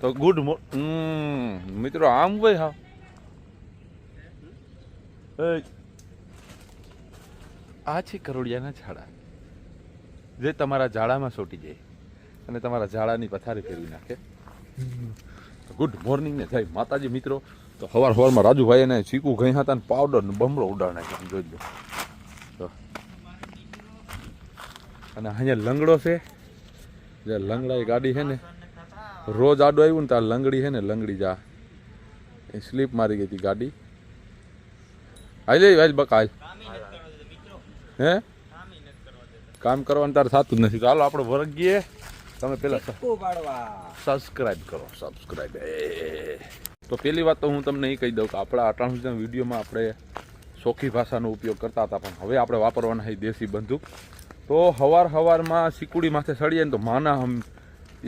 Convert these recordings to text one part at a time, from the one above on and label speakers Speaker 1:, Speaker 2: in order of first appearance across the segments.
Speaker 1: તો ગુડ મિત્રો આમ હોય હા આ છે કરોડિયાના ઝાડા જે તમારા ઝાડામાં સોટી જાય અને તમારા ઝાડાની પથારી ફેરવી નાખે. ગુડ મોર્નિંગ ને જય માતાજી મિત્રો. તો સવારમાં રાજુભાઈ એને ચીકુ ગઈ હતા ને પાવડર ને બમણો ઉડાડ નાખ્યો જોઈ લો. તો અને અહીંયા લંગડો છે જે લંગડા ગાડી છે ને રોજ આડો આવ્યું ને તાર લંગડી છે ને લંગડી જા એ સ્લીપ મારી ગઈ હતી ગાડી. હાલ હાલ બકા હાલ હે કામ કરવાનું તારે થતું જ નથી. તો હાલો આપણે વર્ગીએ. તમે પેલા સબસ્ક્રાઈબ કરો સબસ્ક્રાઈબ. તો પહેલી વાત તો હું તમને એ કહી દઉં કે આપણા અટાણું વિડીયોમાં આપણે સોખી ભાષાનો ઉપયોગ કરતા હતા પણ હવે આપણે વાપરવાના છે દેશી બંદૂક. તો સવારમાં સિકુડી માથે સળીએ ને તો માના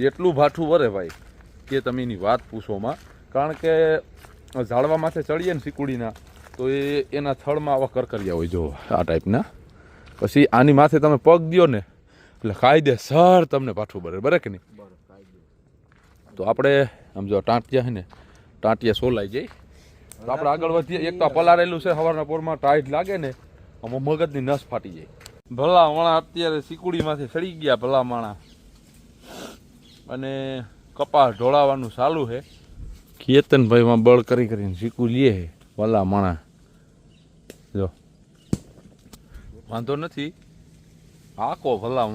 Speaker 1: એટલું ભાઠું વરે ભાઈ કે તમે એની વાત પૂછોમાં. કારણ કે ઝાડવા માથે ચડીએ ને સિકુડીના તો એના થળમાં આવા કરકરિયા હોય જો આ ટાઈપના. પછી આની માથે તમે પગ દો ને એટલે કાયદે સર તમને પાછું બરે કે નહીં. તો આપણે આમ જો ટાંટિયા છે ને ટાંટિયા સોલાઈ જાય. તો આપણે આગળ વધીએ. એક તો પલાળેલું છે સવારના પોરમાં ટાઈટ લાગે ને આમાં મગજની નસ ફાટી જાય. ભલા માણા અત્યારે સિકુડીમાંથી સડી ગયા ભલા માણા અને કપાસ ઢોળાવાનું ચાલુ છે. કેતનભાઈમાં બળ કરીને શીકું લે છે ભલા માણા. જો વાંધો નથી આકો ભલા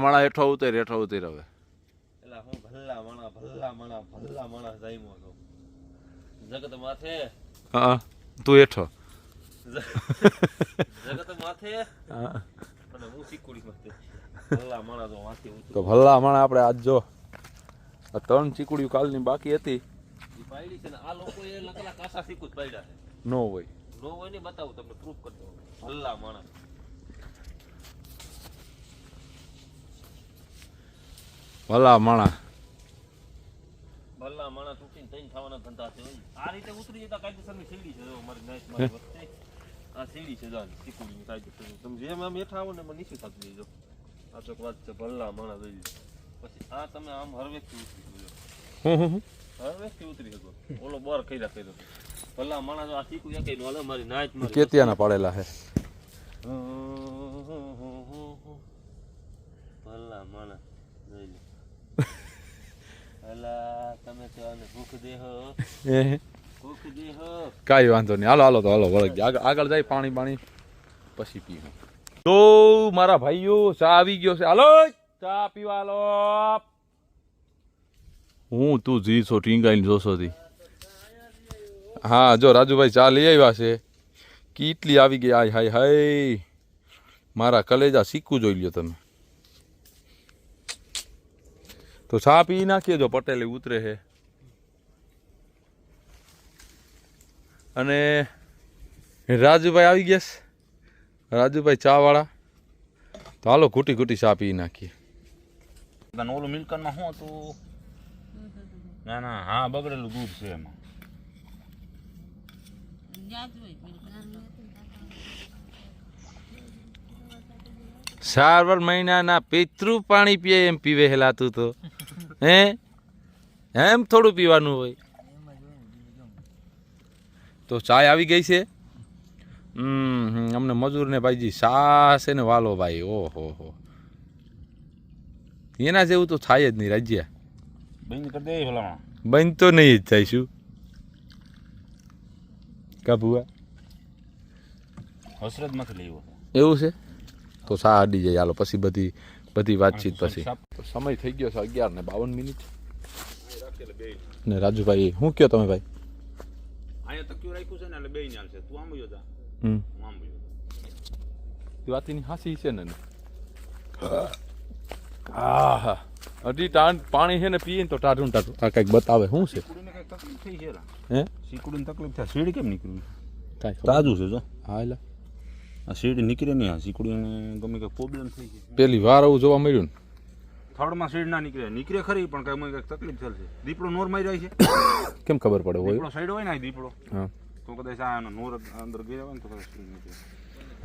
Speaker 1: માણા હેઠો ઉતર હવે
Speaker 2: જગત માથે
Speaker 1: હા તું હેઠો
Speaker 2: જગત માથે અને હું સિકુડી માથે ભલા માણા તો માથે
Speaker 1: તો ભલા માણા આપણે આજ જો આ 3 ચીકુડીઓ કાલની બાકી હતી
Speaker 2: ઈ પાડી છે ને આ લોકો એ લકડા કાસા સિકુડ પાડ્યા છે.
Speaker 1: નો હોય
Speaker 2: નો હોય ને બતાવું તમને પ્રૂફ કરતો ભલા માણા તૂટીને તૈન થવાના ધંધા છે. આ રીતે ઉતરી જતા કાયદેસરની સીડી છે જો મારી નાઈસ મારી વખતે આ સીડી છે જો સિકુડી કાયદેસર. તમે જેમ આમ હેઠા આવો ને મને નીચે થતું જઈજો. આ તો વાત છે ભલા માણા જોઈ. પછી આ તમે આમ હરવેકથી ઉતરી જજો. હરવેકથી ઉતરી શકો. ઓલો બોર કર્યા કર્યો ભલા માણા જો આ સિકુ એકે નો હાલે મારી નાઈટ મારી
Speaker 1: કેતિયાના પાડેલા છે
Speaker 2: ભલા માણા જોઈ લે. ભલા તમે તો આને ભૂખ દેહો
Speaker 1: કાંઈ વાંધો નહીં. હાલો તો હાલો વળગ આગળ જાય પાણી પછી પીવું. તો મારા ભાઈઓ ચા આવી ગયો છે. હાલો ચા પીવા હાલો. હું તું જીસો ટીંગાઈને જોશો થી. હા જો રાજુભાઈ ચા લઈ આવ્યા છે. કેટલી આવી ગઈ હાય હાય હાય મારા કલેજા શીખવું જોઈ લ્યો તમે. તો ચા પી નાખીએ જો પટેલે ઉતરે છે. અને રાજુભાઈ આવી ગયા છે. રાજુભાઈ ચા વાળા. તો હાલો ઘૂટી ચા પી નાખીએ.
Speaker 2: ઓલું મિલ્કનમાં શું હતું? ના હા બગડેલું દૂધ છે એમાં.
Speaker 1: સારવાર મહિનાના પિતૃ પાણી પીએ એમ પીવે હેલા તું તો હે એમ થોડું પીવાનું હોય. તો ચાય આવી ગઈ છે. અમને મજૂર ને ભાઈજી સા છે ને વાલો ભાઈ ઓહો હો એના જેવું તો થાય જ નહીં. રાજ્યા
Speaker 2: બંધ કરી દે ભલામાં.
Speaker 1: બંધ તો નહીં જ થાય શું કાબુઆ
Speaker 2: હસરતમાંથી લેવો
Speaker 1: એવું છે. તો સા અડી જાય. હાલો પછી બધી વાતચીત પછી. તો સમય થઈ ગયો છે 11:52. ને રાજુભાઈ શું કયો તમે ભાઈ?
Speaker 2: અહીંયા તકિયું રાખ્યું છે ને એટલે બેય ચાલશે. તું આમ ગયો જા.
Speaker 1: હું
Speaker 2: આમ ગયો.
Speaker 1: એ વાતની હાસી છે ને. હા અઢી પાણી છે ને પીએ ને તો ટાઢું આ કંઈક બતાવે શું છે.
Speaker 2: સિકુડીને કંઈક તકલીફ થઈ છે.
Speaker 1: હે
Speaker 2: સિકુડીને તકલીફ થાય. સીડી કેમ નીકળ્યું?
Speaker 1: કાંઈ
Speaker 2: તાજું છે જો.
Speaker 1: હા એટલે
Speaker 2: આ સીડી નીકળે નહીં. આ સિકુડીને ગમે કંઈક પ્રોબ્લેમ થઈ છે.
Speaker 1: પેલી વાર આવું જોવા મળ્યું ને
Speaker 2: થર્ડમાં સીડ ના નીકળે ખરી પણ કંઈક તકલીફ થશે. દીપડો નોર મારી જાય છે.
Speaker 1: કેમ ખબર પડે હોય
Speaker 2: દીપડો સાઈડ હોય ને દીપડો
Speaker 1: હા
Speaker 2: તો કદાચ આ નોર અંદર ગયા હોય ને તો કદાચ સીડ નીકળે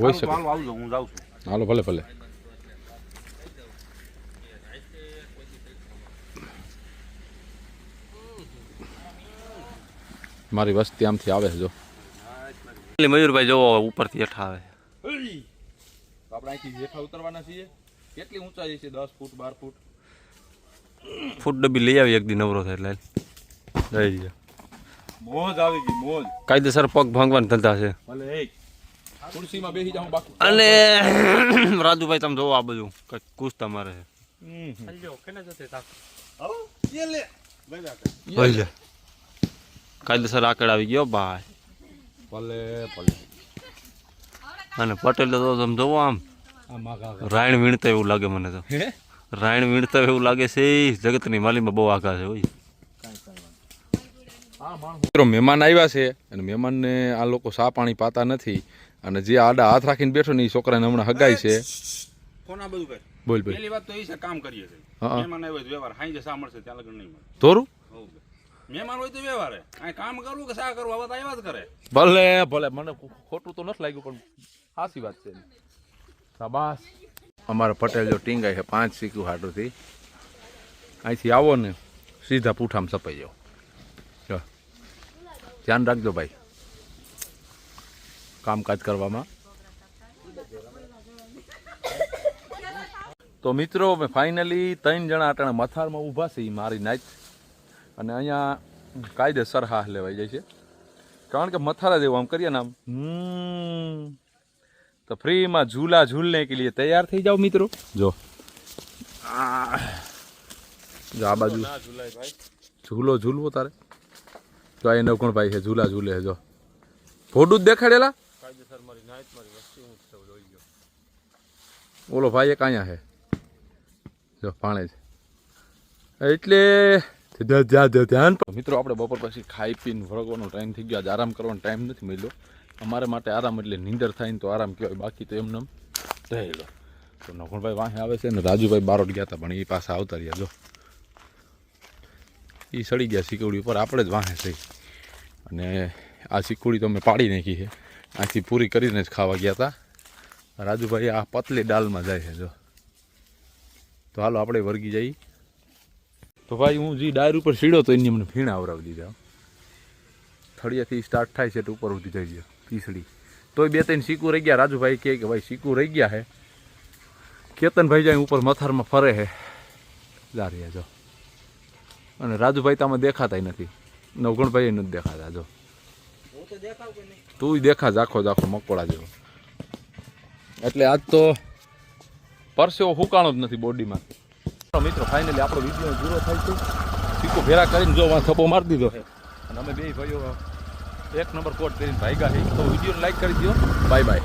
Speaker 1: હોય શકે.
Speaker 2: હાલો આવજો હું જાઉં છું.
Speaker 1: હાલો ભલે મારી વસ્તી આમથી આવે છે જો.
Speaker 2: એટલે મયુરભાઈ જોવો ઉપરથી હેઠા આવે.
Speaker 1: આપણે અહીંથી જેઠા ઉતરવાના છીએ. કેટલી ઊંચાઈ છે? 10 ફૂટ 12 ફૂટ.
Speaker 2: ફૂટ ડબ્બી લઈ આવી એક દી નવરો થાય એટલે લઈ જાય.
Speaker 1: મોજ આવી ગઈ મોજ.
Speaker 2: કાયદેસર પગ ભાંગવાના ધંધા છે.
Speaker 1: ભલે એક ખુરશીમાં બેસી જાઉં બાકી.
Speaker 2: અને રાજુભાઈ તમે જોવો આ બધું કઈ કૂસતા મારે છે. કાયદેસર આકડ આવી ગયો ભાઈ.
Speaker 1: ભલે ભલે.
Speaker 2: અને પટેલ તો તમે જોવો આમ રાયણ વીણતા એવું લાગે મને તો. રાયણ વીણતા એવું લાગે છે. જગતની માલીમાં બહુ આઘા છે હોય.
Speaker 1: મિત્રો મહેમાન આવ્યા છે અને મહેમાનને આ લોકો સા પાણી પાતા નથી અને જે આડા હાથ રાખીને બેઠો ને એ છોકરાને હમણાં હગાઈ છે.
Speaker 3: કોના બધું કરે
Speaker 1: બોલ બોલ.
Speaker 3: પહેલી વાત તો એ છે કામ કરીએ છીએ.
Speaker 1: હા.
Speaker 3: મહેમાન આવ્યો વ્યવહાર હાઈ જે સા મળશે ત્યાં લગન નહીં મળે.
Speaker 1: તોરું
Speaker 3: મહેમાન હોય તો વ્યવહાર આ કામ કરવું કે સા કરવું હવે તો આવ્યા જ કરે.
Speaker 1: ભલે ભલે. મને ખોટું તો નથી લાગ્યું પણ સાચી વાત છે. શાબાશ. અમારા પટેલ જો ટીંગાઈ છે 5 સીકું હાટુથી. અહીંથી આવો ને સીધા પૂઠામાં સપાઈ જાઓ. જો ધ્યાન રાખજો ભાઈ કામકાજ કરવામાં. તો મિત્રો મેં ફાઇનલી 3 જણા અટાણે મથારમાં ઊભા છે મારી નાચ અને અહીંયા કાયદેસર હાહ લેવાઈ જાય છે કારણ કે મથારા જેવું આમ કરીએ ને આમ તો ફ્રીમાં ઝૂલા ઝૂલને કે લીએ તૈયાર થઈ જાઓ મિત્રો. જો જો આ બાજુ ઝૂલો ઝૂલવો તારે તો આ નવકોણ ભાઈ છે ઝૂલા ઝૂલે જો ફોટું જ દેખાડેલા. ઓલો ભાઈ એક અહીંયા છે જો પાણે છે એટલે ધ્યાન. મિત્રો આપણે બપોર પછી ખાઈ પીને વળગવાનો ટાઈમ થઈ ગયો. આજ આરામ કરવાનો ટાઈમ નથી મળ્યો. અમારે માટે આરામ એટલે નીંદર થાય ને તો આરામ કહેવાય બાકી તો એમને રહેલો. તો નવકોણભાઈ વાંહે આવે છે ને રાજુભાઈ બારોટ ગયા હતા પણ એ પાછા આવતા રહ્યા જો એ સડી ગયા સિકવડી ઉપર. આપણે જ વાંહે થઈ અને આ સિકવડી તો અમે પાડી નાખી છે. આથી પૂરી કરીને જ ખાવા ગયા હતા. રાજુભાઈ આ પતલી દાલમાં જાય છે જો. તો હાલો આપણે વર્ગી જઈએ. તો ભાઈ હું જે ડાયર ઉપર સીડ્યો તો એની મને ફીણા આવરાવી દીધા. થળિયાથી સ્ટાર્ટ થાય છે તો ઉપર ઉઠી થઈ ગયો પીસડી. તોય 2-3 સીકું રહી ગયા. રાજુભાઈ કહે કે ભાઈ સીકું રહી ગયા છે. કેતનભાઈ જાય ઉપર મથારમાં ફરે છે જા રહ્યા જો. અને રાજુભાઈ તો આમાં દેખાતા નથી. નવગણભાઈ નથી દેખાતા જો. તું દેખા જાખો જાખો મકોડા જેવો. એટલે આજ તો પરસેવો હુકાણો જ નથી બોડીમાં. મિત્રો ફાઇનલી આપણો વિડીયો પૂરો થાય છે. સિક્કો ભેરા કરીને જો થપ્પો મારી દીધો છે અને અમે બે ભાઈઓ 1 નંબર કોટ કરીને ભાગ્યા છે. તો વિડીયોને લાઈક કરી દો. Bye bye.